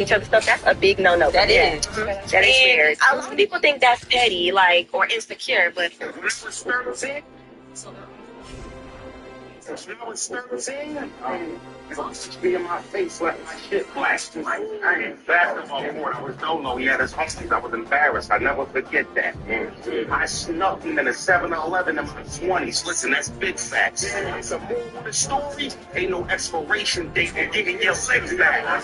each other stuff, that's a big no-no. That is. That is weird. A lot of people think that's petty, like, or insecure, but be in my face like my shit blast. I ain't basketball court. I was dolo. He had his homies. I was embarrassed. I never forget that. I snuck him in a 7-Eleven in my 20s. Listen, that's big facts. It's a moral of the story. Ain't no expiration date for giving your legs back.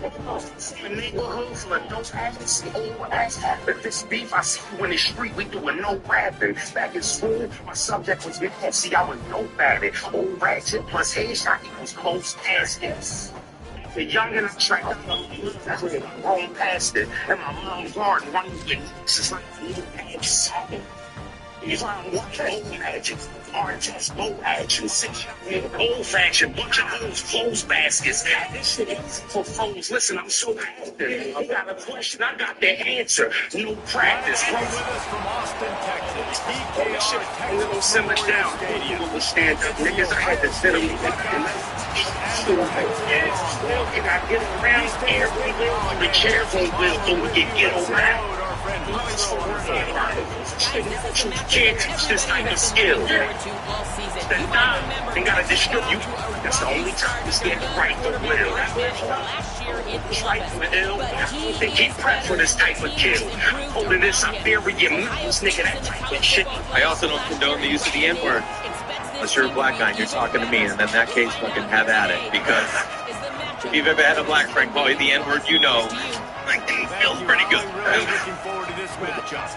The neighborhood full of dope ass and old ass. But this beef, I see you in the street, we doing no rapping. Back in school, my subject was mad. See, I was dope at it. Old ratchet plus headshot equals close caskets. The young and I'm trying to roam past it. And my mom's garden running with just like little ass. He's on old magic, orange ass bow action, old fashioned, bunch of those clothes baskets. This shit is for phones. Listen, I'm so active. I got a question, I got the answer. No practice. With us from Austin, Texas, DKR Little simmer down. Little stand up niggas. I had to sit them. And I get around here, the chairs won't will so we can get around. You can't teach this type of skill. Then they gotta distribute. That's the only time to get right the will. Right the ill. They keep prep for this type of kill. Holding this up there with your mouse, nigga, that type of shit. I also don't condone the use of the N-word. Unless you're a black guy and you're talking to me, and in that case, fucking have at it. Because if you've ever had a black friend call you the N-word, you know. Like, it feels pretty good. Really looking forward to this matchup.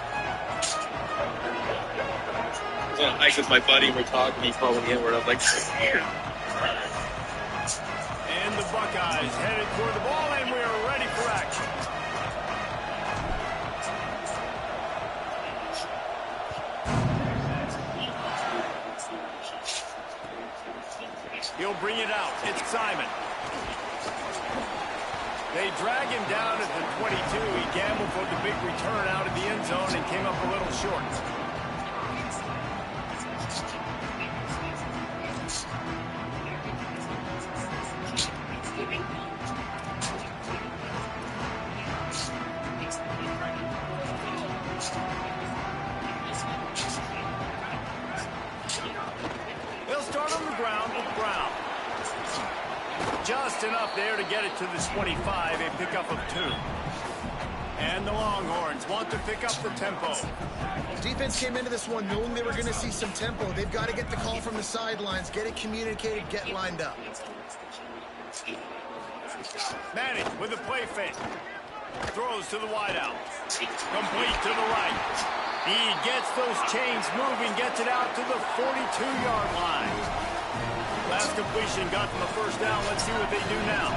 I was on a hike with my buddy, we're talking, he called me the N-word. I was like, yeah. And the Buckeyes headed toward the ball, and we are ready for action. He'll bring it out. It's Simon. They drag him down at the 22. He gambled for the big return out of the end zone and came up a little short. They'll start on the ground with Brown. Just enough there to get it to the 25, a pickup of 2. And the Longhorns want to pick up the tempo. Defense came into this one knowing they were going to see some tempo. They've got to get the call from the sidelines, get it communicated, get lined up. Manning with a play fake. Throws to the wideout. Complete to the right. He gets those chains moving, gets it out to the 42-yard line. Last completion got them a first down. Let's see what they do now.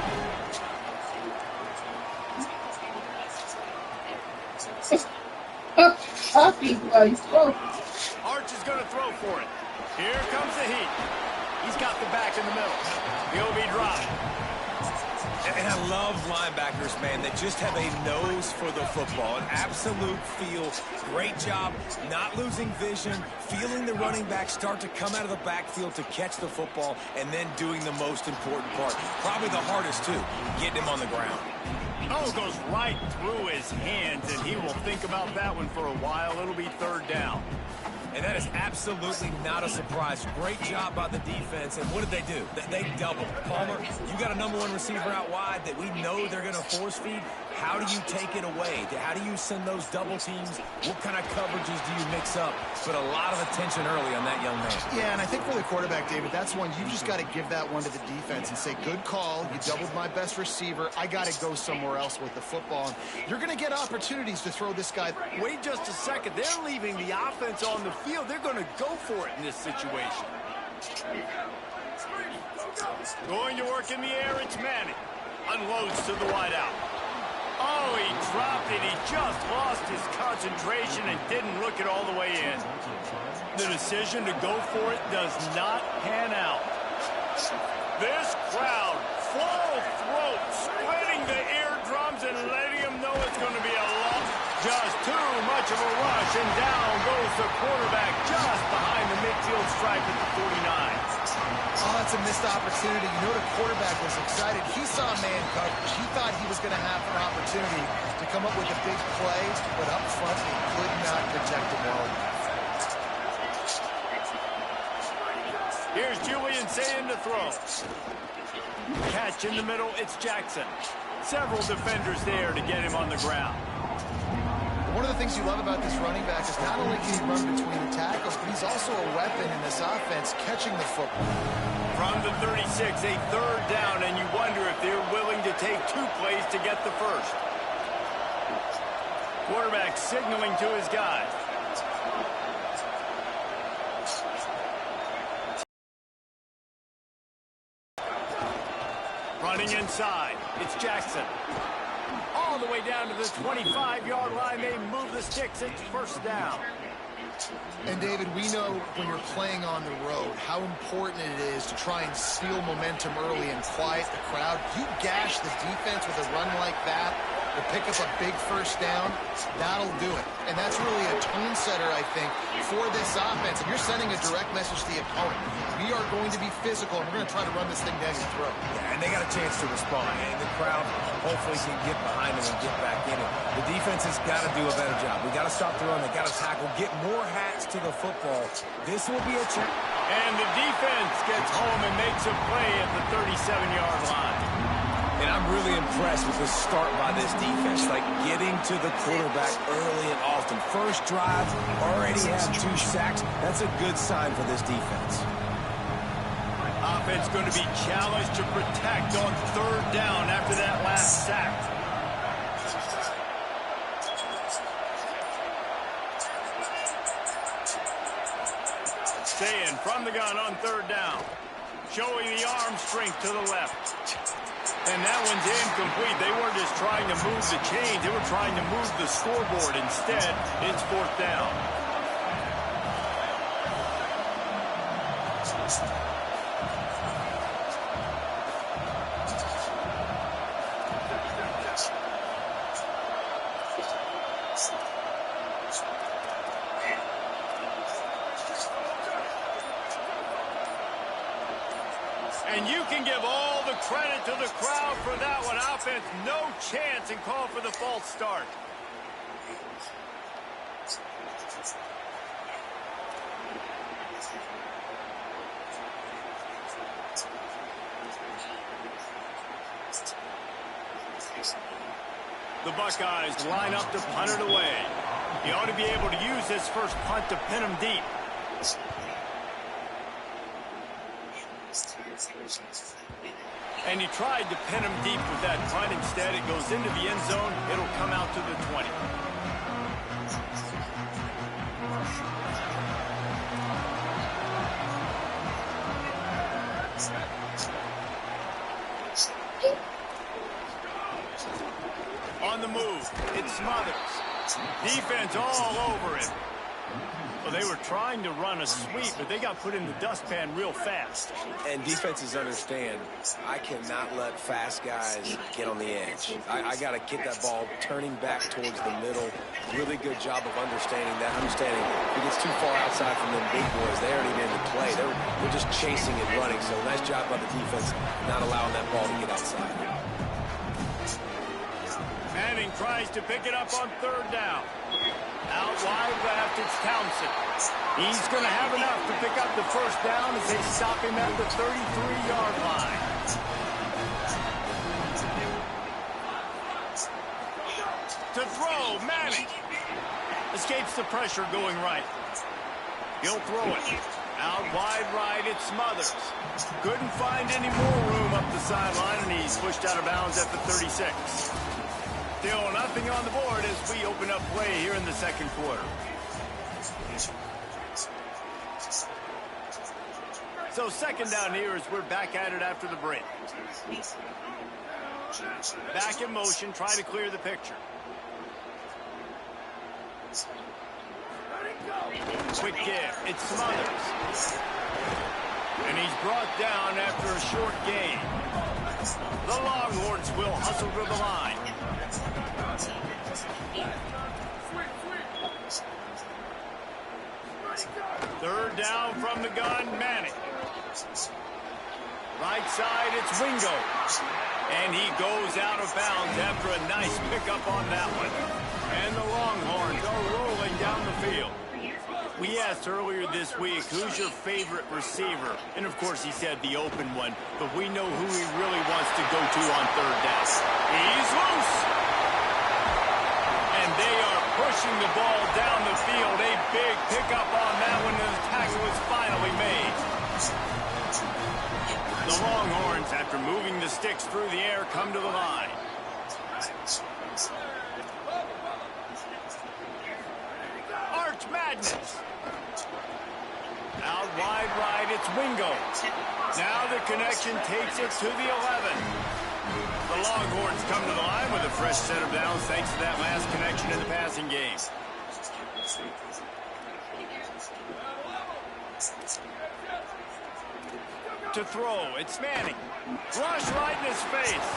Arch is going to throw for it. Here comes the heat. He's got the back in the middle. He'll be dropped. And I love linebackers, man, that just have a nose for the football, an absolute feel. Great job not losing vision, feeling the running back start to come out of the backfield to catch the football, and then doing the most important part. Probably the hardest, too, getting him on the ground. Oh, goes right through his hands, and he will think about that one for a while. It'll be third down. And that is absolutely not a surprise. Great job by the defense. And what did they do? They doubled. Palmer, you got a number 1 receiver out wide that we know they're going to force feed. How do you take it away? How do you send those double teams? What kind of coverages do you mix up? Put a lot of attention early on that young man. Yeah, and I think for the quarterback, David, that's one you just got to give that one to the defense and say, good call. You doubled my best receiver. I got to go somewhere else with the football. And you're going to get opportunities to throw this guy. Wait just a second. They're leaving the offense on the field. They're going to go for it in this situation. Going to work in the air, it's Manning. Unloads to the wideout. Oh, he dropped it. He just lost his concentration and didn't look it all the way in. The decision to go for it does not pan out. This crowd, full throat, splitting the eardrums and letting them know it's going to be a lot. Just too much of a rush, and down goes the quarterback just behind the midfield stripe at the 49. Oh, that's a missed opportunity. You know the quarterback was excited. He saw man coverage. He thought he was going to have an opportunity to come up with a big play, but up front, they could not protect him well enough. Here's Julian saying to throw. Catch in the middle, it's Jackson. Several defenders there to get him on the ground. One of the things you love about this running back is not only can he run between the tackles, but he's also a weapon in this offense, catching the football. From the 36, a third down, and you wonder if they're willing to take 2 plays to get the first. Quarterback signaling to his guy. Running inside, it's Jackson. All the way down to the 25-yard line. They move the sticks. It's first down. And, David, we know when you're playing on the road how important it is to try and steal momentum early and quiet the crowd. You gash the defense with a run like that to pick up a big first down, that'll do it. And that's really a tone setter, I think, for this offense. And you're sending a direct message to the opponent. We are going to be physical, and we're going to try to run this thing down your throat. Yeah, and they got a chance to respond. And the crowd hopefully can get behind them and get back in it. The defense has got to do a better job. We got to stop the run. They got to tackle, get more hats to the football. This will be a chance. And the defense gets home and makes a play at the 37-yard line. And I'm really impressed with the start by this defense, like getting to the quarterback early and often. First drive, already have 2 sacks. That's a good sign for this defense. Offense going to be challenged to protect on third down after that last sack. Staying from the gun on third down. Showing the arm strength to the left. And that one's incomplete. They weren't just trying to move the chains. They were trying to move the scoreboard. Instead, it's fourth down. And you can give all the credit to the crowd for that one. Offense, no chance, and call for the false start. The Buckeyes line up to punt it away. He ought to be able to use his first punt to pin him deep. And he tried to pin him deep with that punt. Instead, it goes into the end zone. It'll come out to the 20. On the move, it's Smothers. Defense all over him. Well, they were trying to run a sweep, but they got put in the dustpan real fast. And defenses understand, I cannot let fast guys get on the edge. I got to get that ball turning back towards the middle. Really good job of understanding that. Understanding if it gets too far outside from them big boys, they aren't even in the play. They're just chasing and running. So nice job by the defense not allowing that ball to get outside. Manning tries to pick it up on third down. Out wide left, it's Townsend. He's going to have enough to pick up the first down as they stop him at the 33-yard line. To throw, Manning. Escapes the pressure going right. He'll throw it. Out wide right, it's Smothers. Couldn't find any more room up the sideline, and he's pushed out of bounds at the 36. Still nothing on the board as we open up play here in the second quarter. So second down here as we're back at it after the break. Back in motion, try to clear the picture. Quick give, it's Smothers. And he's brought down after a short gain. The Longhorns will hustle to the line. Third down from the gun, Manning. Right side, it's Wingo. And he goes out of bounds after a nice pickup on that one. And the Longhorns are rolling down the field. We asked earlier this week, who's your favorite receiver? And of course he said the open one, but we know who he really wants to go to on third down. He's loose! And they are pushing the ball down the field. A big pickup on that one, and the tackle is finally made. The Longhorns, after moving the sticks through the air, come to the line. Arch Madness. Out wide right, it's Wingo. Now the connection takes it to the 11. The Longhorns come to the line with a fresh set of downs thanks to that last connection in the passing game. To throw, it's Manning. Rush right in his face.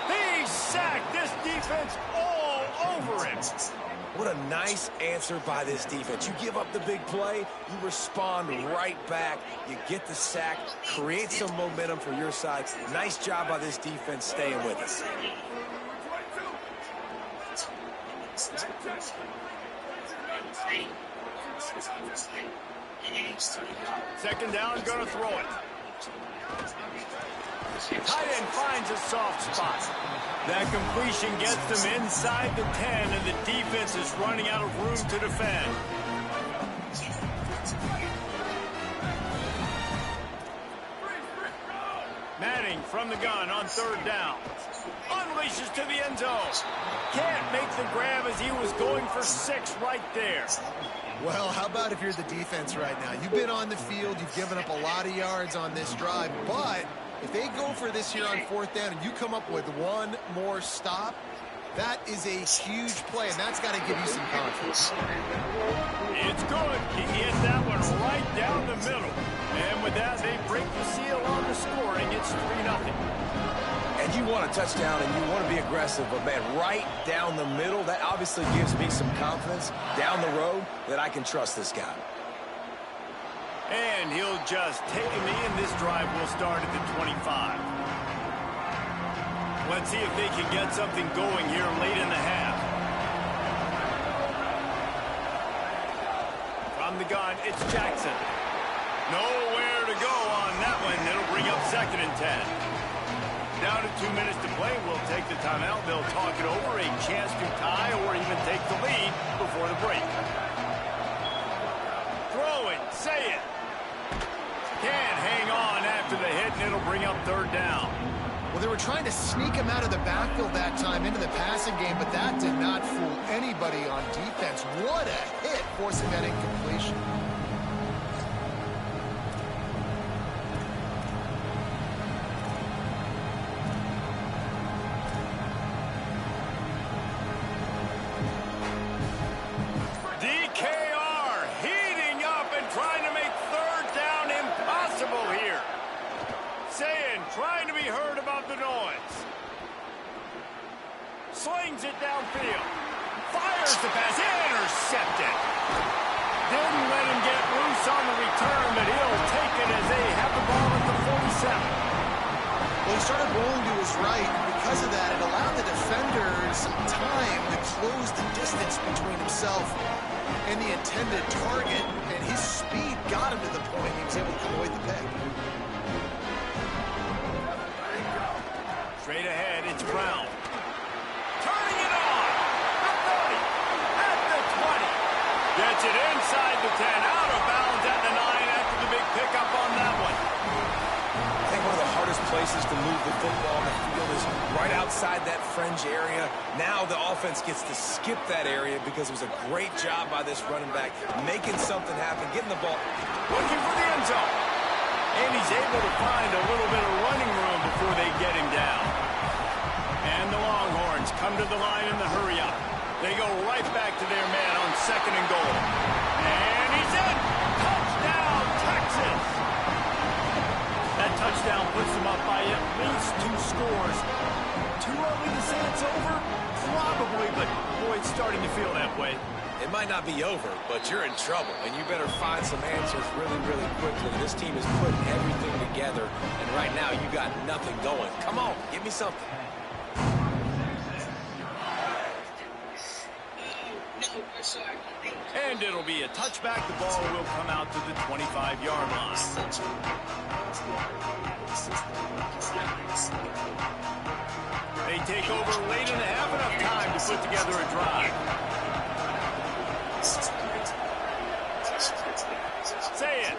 He's sacked. This defense all over him. What a nice answer by this defense. You give up the big play, you respond right back, you get the sack, create some momentum for your side. Nice job by this defense staying with us. Second down, gonna throw it. Tight end finds a soft spot. That completion gets them inside the 10, and the defense is running out of room to defend. Manning from the gun on third down. Unleashes to the end zone. Can't make the grab as he was going for 6 right there. Well, how about if you're the defense right now? You've been on the field, you've given up a lot of yards on this drive, but if they go for this here on fourth down and you come up with one more stop, that is a huge play, and that's got to give you some confidence. It's good. He hit that one right down the middle. And with that, they break the seal on the scoring. It's 3-0. And you want a touchdown and you want to be aggressive, but man, right down the middle, that obviously gives me some confidence down the road that I can trust this guy. And he'll just take a knee, and this drive will start at the 25. Let's see if they can get something going here late in the half. From the gun, it's Jackson. Nowhere to go on that one. It'll bring up 2nd and 10. Down to 2 minutes to play. We'll take the timeout. They'll talk it over. A chance to tie or even take the lead before the break. Throw it. Say it. Can't hang on after the hit, and it'll bring up 3rd down. Well, they were trying to sneak him out of the backfield that time into the passing game, but that did not fool anybody on defense. What a hit, forcing that incompletion. DKR heating up and trying to make 3rd down impossible here. Saying, trying to be heard about the noise. Slings it downfield. Fires the pass. Intercepted. Didn't let him get loose on the return, but he'll take it as they have the ball at the 47. Well, he started rolling to his right, and because of that, it allowed the defenders time to close the distance between himself and the intended target, and his speed got him to the point he was able to come away with the pick. Straight ahead, it's Brown. Turning it on. The 30. At the 20. Gets it inside the 10. Out of bounds at the 9 after the big pickup on that one. I think one of the hardest places to move the football on the field is right outside that fringe area. Now the offense gets to skip that area because it was a great job by this running back, making something happen, getting the ball. Looking for the end zone. And he's able to find a little bit of running room before they get him down. And the Longhorns come to the line in the hurry up. They go right back to their man on 2nd and goal. And he's in! Touchdown, Texas! That touchdown puts them up by at least 2 scores. Too early to say it's over? Probably, but boy, it's starting to feel that way. It might not be over, but you're in trouble, and you better find some answers really, really quickly. This team is putting everything together, and right now you got nothing going. Come on, give me something. And it'll be a touchback. The ball will come out to the 25-yard line. They take over late in the half, enough time to put together a drive. Say it.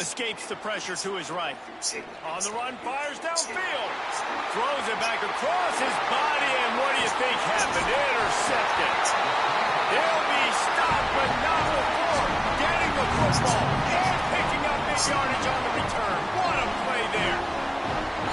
Escapes the pressure to his right. On the run, fires downfield. Throws it back across his body, and what do you think happened? Intercepted. He'll be stopped, but not before getting the football and picking up big yardage on the return. What a play there.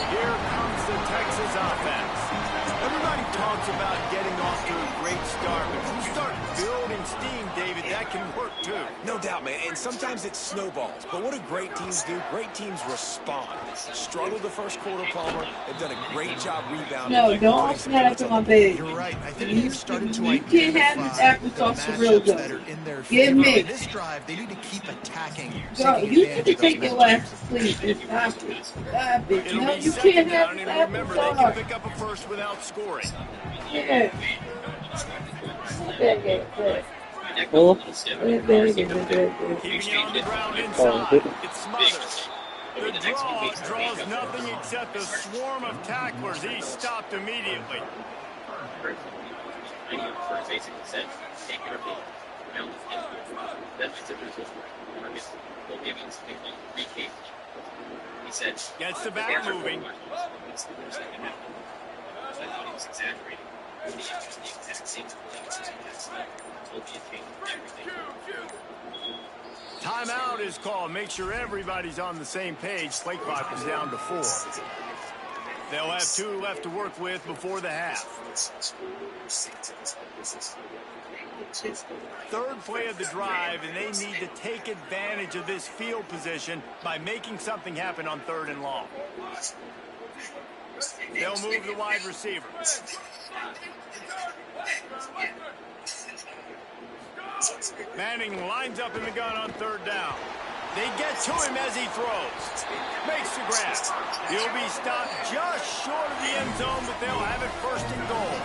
Here comes the Texas offense. Everybody talks about getting off to a great start, but if you start building steam, David, that can work too. No doubt, man, and sometimes it snowballs. But what do great teams do? Great teams respond. Struggled the first quarter, Palmer. They've done a great job rebounding. No, don't snap to my bed. You're right. I think they've started to You can't have this applesauce for real, that are though. in their Give favor. me. On this drive, they need to keep attacking. Girl, taking you advantage need to of take those your ass to sleep and stop it. Stop it. It'll No, be you second can't have down, this and remember, they can applesauce. pick up a first without scoring. Yeah. Keeping it on the ground inside. It's Smothers. The draw draws nothing except a swarm of tacklers. He's stopped immediately. Gets the back moving. Timeout is called. Make sure everybody's on the same page. Play clock is down to 4. They'll have 2 left to work with before the half. Third play of the drive, and they need to take advantage of this field position by making something happen on 3rd and long. They'll move the wide receiver. Manning lines up in the gun on 3rd down. They get to him as he throws. Makes the grab. He'll be stopped just short of the end zone, but they'll have it 1st and goal.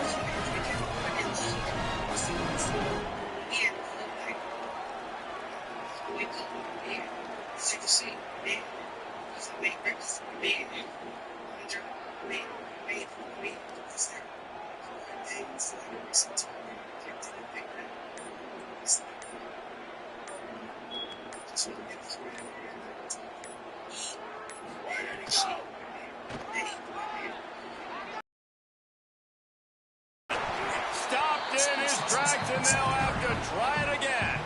Stopped in his tracks, and they'll have to try it again.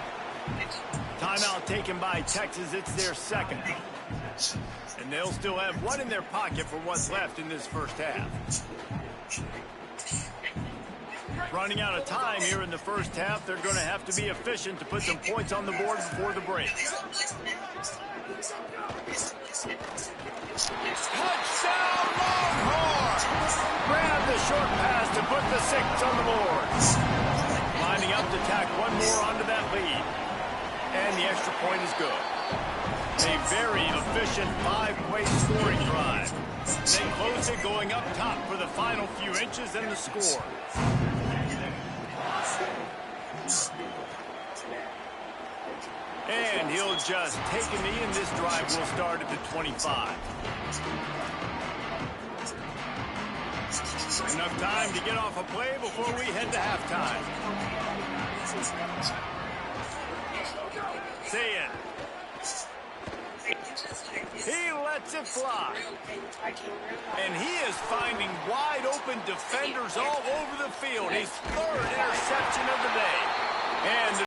Timeout taken by Texas. It's their 2nd. And they'll still have 1 in their pocket for what's left in this first half. Running out of time here in the first half. They're going to have to be efficient to put some points on the board before the break. Touchdown, Longhorns! Grab the short pass to put the 6 on the board. Lining up to tack 1 more onto that lead. And the extra point is good. A very efficient 5-play scoring drive. They close it going up top for the final few inches and the score. And he'll just take a knee, and this drive will start at the 25. Enough time to get off a play before we head to halftime. Say it. He lets it fly. And he is finding wide open defenders all over the field. His 3rd interception of the day. And